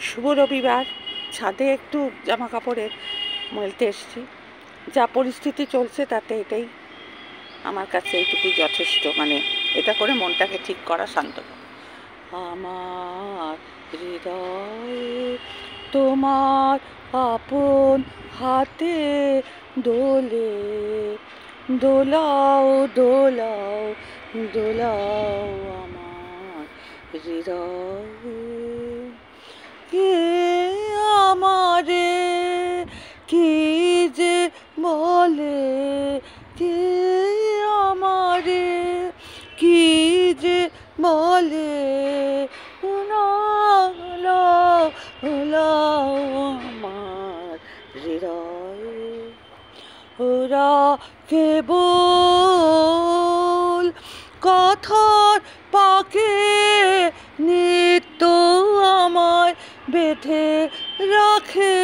শুভ রবিবার। ছাদে একটু জামা কাপড়ের মেলতে এসেছি। যা পরিস্থিতি চলছে তাতে এটাই আমার কাছে এইটুকুই যথেষ্ট। মানে এটা করে মনটাকে ঠিক করা, শান্ত করা। আমার হৃদয়ে তোমার আপন হাতে দোলে, দোলাও দোলাও দোলাও আমার হৃদয়ে। কে আমারে কি যে বলে, কে আমারে কি যে বলে, আমার হৃদয়ে। ওরা কেবল কথার পাকে নিত্য আমায় বেঁধে রাখে,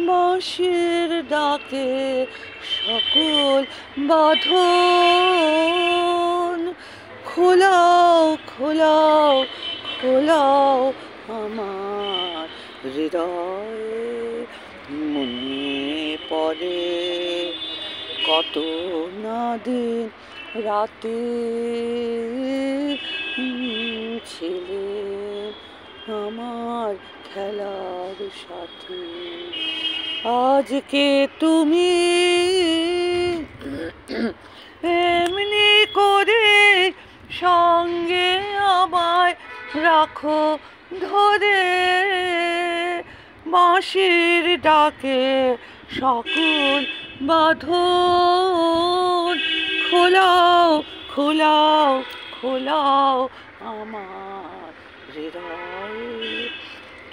বাঁশির ডাকে সকল বাঁধন খোলাও খোলাও খোলাও আমার হৃদয়ে। মনে পড়ে কত না দিন রাতে ছিলে আমার খেলার সাথে। আজকে তুমি এমনি করে সঙ্গে আমায় রাখো ধরে, বাঁশির ডাকে সকল বাঁধন খোলাও খোলাও খোলাও আমার হৃদয়ে।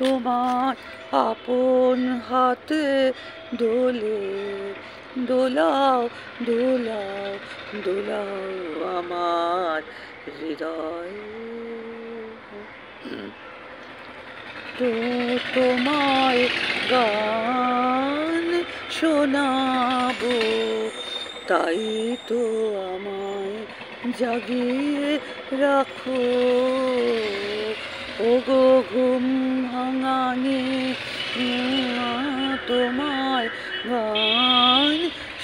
তোমার আপন হাতে দোলে, দোলাও দোলাও দোলাও আমার হৃদয়ে। তো তোমায় গান শোনাবো, তাই তো আমায় জাগিয়ে রাখো। ওগো ঘুম ভাঙানি, তোমায় গান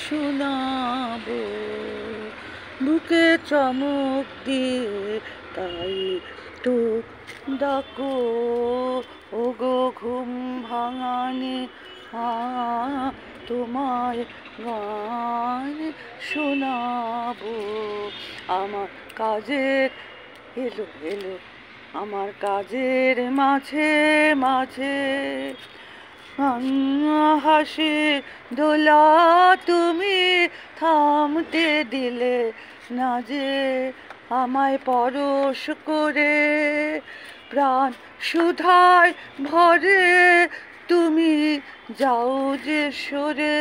শোনাবো, বুকে চমক দিয়ে তাই তো ডাকো। ওগো ঘুম ভাঙানি, তোমায় গান শোনাবো। আমার কাজের এলো এলো, আমার কাজের মাঝে মাঝে হাসি দোলা তুমি থামতে দিলে না যে, আমায় পরশ করে প্রাণ সুধায় ভরে তুমি যাও যে সরে।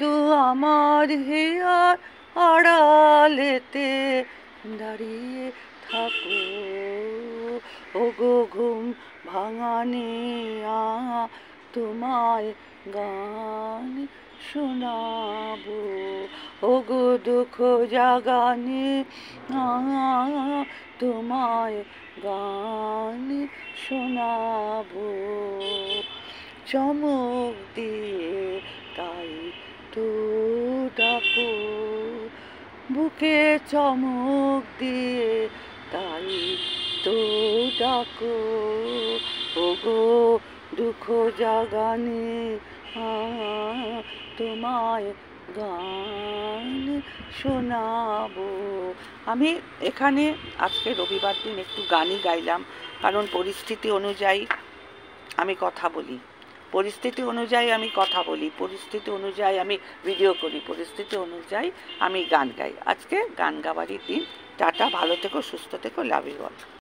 দু আমার হিয়ার আড়ালেতে দাঁড়িয়ে থাকো। ওগো ঘুম ভাঙানি, তোমায় গান শোনাবো। ওগো দুঃখ জাগানি, তোমায় গান শোনাবো। চমক দিয়ে তাই তো ডাকো, বুকে চমক দিয়ে তাই তো ডাকো। ওগো দুঃখ জাগানি, তোমায় গান শোনাবো। আমি এখানে আজকে রবিবার দিন একটু গানই গাইলাম, কারণ পরিস্থিতি অনুযায়ী আমি কথা বলি, পরিস্থিতি অনুযায়ী আমি কথা বলি, পরিস্থিতি অনুযায়ী আমি ভিডিও করি, পরিস্থিতি অনুযায়ী আমি গান গাই। আজকে গান গাওয়ারই দিন। টাটা, ভালো থেকো, সুস্থ থেকো, লাভ ইউ অল।